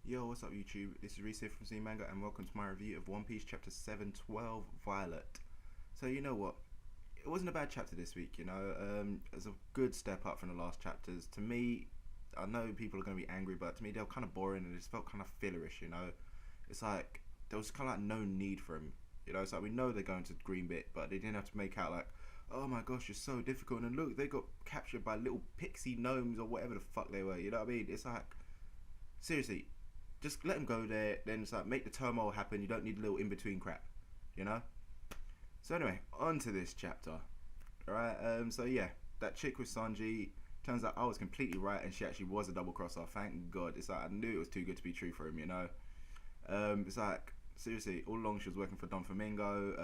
Yo, what's up YouTube? This is Reese here from CeeManga and welcome to my review of One Piece Chapter 712 Violet. So you know what? It wasn't a bad chapter this week, it's a good step up from the last chapters. To me, I know people are going to be angry, but to me they were kind of boring and it just felt kind of fillerish. It's like, there was kind of like no need for him. It's like we know they're going to Green Bit, but they didn't have to make out like, oh my gosh, you're so difficult. And look, they got captured by little pixie gnomes or whatever the fuck they were, you know what I mean? It's like, seriously, just let them go there. Then it's like make the turmoil happen. You don't need a little in between crap, you know. So anyway, on to this chapter. All right. So yeah, that chick with Sanji. Turns out I was completely right, and she actually was a double crosser. Thank God. It's like I knew it was too good to be true for him, you know. It's like seriously, all along she was working for Don Flamingo.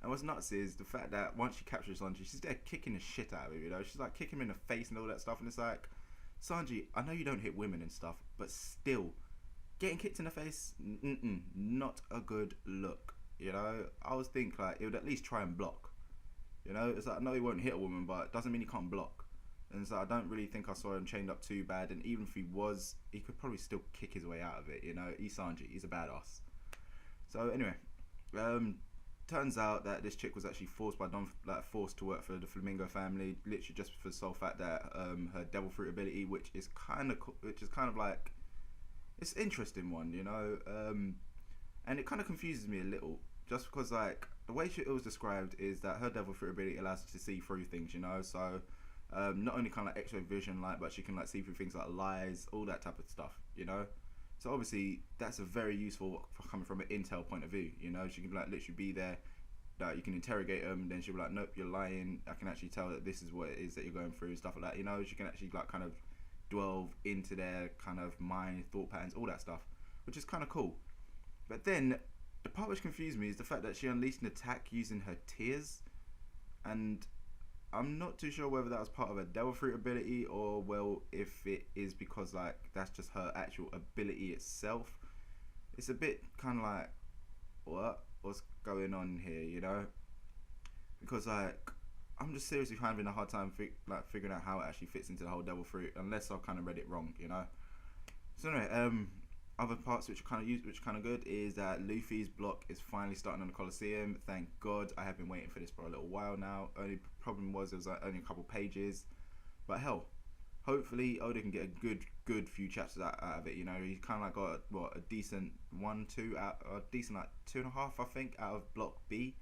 And what's nuts is the fact that once she captures Sanji, she's there kicking the shit out of him. She's like kicking him in the face and all that stuff, and it's like, Sanji, I know you don't hit women and stuff, but still, getting kicked in the face, not a good look. I always think like it would at least try and block. It's like I know he won't hit a woman, but it doesn't mean he can't block. And so I don't really think I saw him chained up too bad. And even if he was, he could probably still kick his way out of it. He's Sanji, he's a badass. So anyway, turns out that this chick was actually forced to work for the Flamingo family, literally just for the sole fact that her devil fruit ability, which is kind of like, it's an interesting one, and it kind of confuses me a little, just because like the way it was described is that her devil fruit ability allows her to see through things, so not only kind of like X-ray vision, like, but she can like see through things like lies, all that type of stuff. So obviously that's a very useful for coming from an intel point of view. She can like literally be there. You can interrogate them. Then she'll be like, "Nope, you're lying. I can actually tell that this is what it is that you're going through," stuff like that. She can actually like kind of delve into their kind of mind, thought patterns, all that stuff, which is kind of cool. But then the part which confused me is the fact that she unleashed an attack using her tears, and I'm not too sure whether that was part of a devil fruit ability or, well, if it is because like that's just her actual ability itself. It's a bit kind of like, what's going on here, because like I'm just seriously having a hard time figuring out how it actually fits into the whole devil fruit, unless I've kind of read it wrong. So anyway, other parts which are kind of good is that Luffy's block is finally starting on the Colosseum. Thank God. I have been waiting for this for a little while now. Only problem was it was like only a couple pages, but hell, hopefully Oda can get a good few chapters out of it. He's kind of like got a decent 1-2 out, a decent like 2.5 I think out of block B.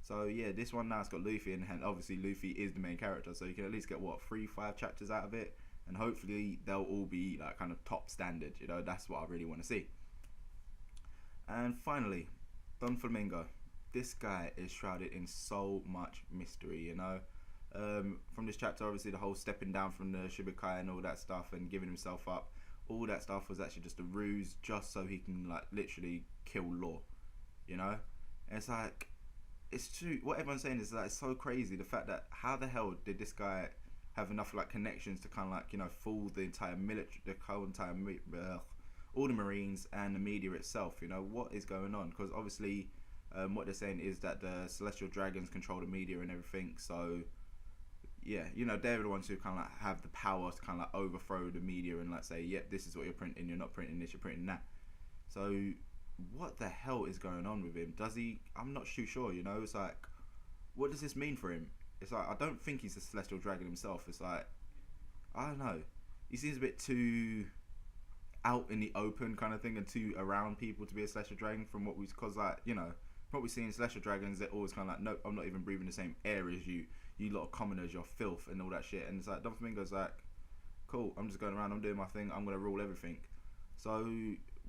So yeah, this one now it's got Luffy, and obviously Luffy is the main character, so you can at least get 3-5 chapters out of it. And hopefully they'll all be like kind of top standard. That's what I really want to see. And finally, Don Flamingo. This guy is shrouded in so much mystery. From this chapter, obviously the whole stepping down from the Shibukai and all that stuff and giving himself up, all that stuff was actually just a ruse, just so he can like literally kill Law. And it's like, it's true. What everyone's saying is that it's so crazy. The fact that how the hell did this guy have enough like connections to kind of like fool the entire military, all the Marines and the media itself. What is going on? Because obviously, what they're saying is that the Celestial Dragons control the media and everything. So yeah, they're the ones who kind of like have the power to kind of like overthrow the media and like say, yep, this is what you're printing. You're not printing this. You're printing that. So what the hell is going on with him? Does he? I'm not too sure. It's like, what does this mean for him? It's like, I don't think he's a Celestial Dragon himself. It's like, I don't know. He seems a bit too out in the open kind of thing and too around people to be a Celestial Dragon from what because like, what we see in Celestial Dragons, they're always kind of like, nope, I'm not even breathing the same air as you. You lot of commoners, you're filth and all that shit. And it's like, Don Flamingo's like, cool, I'm just going around, I'm doing my thing, I'm going to rule everything. So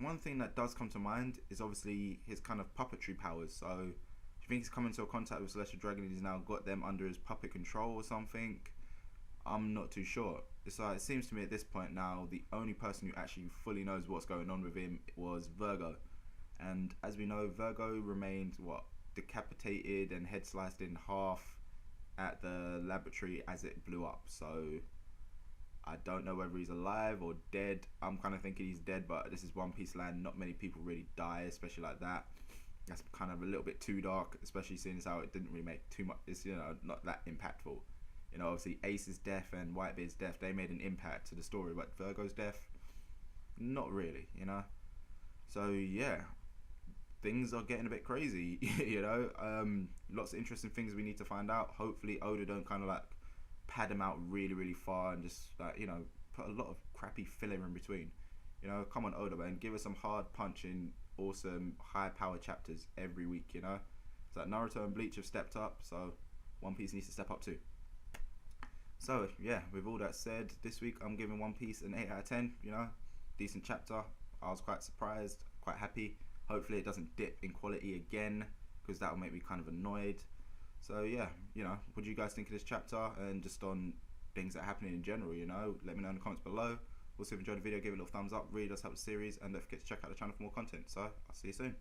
one thing that does come to mind is obviously his kind of puppetry powers. So do you think he's come into a contact with Celestial Dragon and he's now got them under his puppet control or something? I'm not too sure. It's like, it seems to me at this point now, the only person who actually fully knows what's going on with him was Virgo. And as we know, Virgo remained, decapitated and head sliced in half at the laboratory as it blew up. So I don't know whether he's alive or dead. I'm kind of thinking he's dead, but this is One Piece land. Not many people really die, especially like that. That's kind of a little bit too dark, especially seeing as how it didn't really make too much. It's not that impactful. Obviously Ace's death and Whitebeard's death, they made an impact to the story, but Virgo's death, not really, you know. So yeah, things are getting a bit crazy, you know. Lots of interesting things we need to find out. Hopefully, Oda don't kind of like pad them out really, really far and just like, you know, put a lot of crappy filler in between. You know, come on, Oda, man, give us some hard punching, awesome, high power chapters every week. You know, it's like Naruto and Bleach have stepped up, so One Piece needs to step up too. So yeah, with all that said, this week I'm giving One Piece an 8 out of 10. You know, decent chapter. I was quite surprised, quite happy. Hopefully it doesn't dip in quality again, because that will make me kind of annoyed. So yeah, you know, what do you guys think of this chapter and just on things that are happening in general? You know, let me know in the comments below. Also, if you enjoyed the video, give it a little thumbs up. Really does help the series, and don't forget to check out the channel for more content. So I'll see you soon.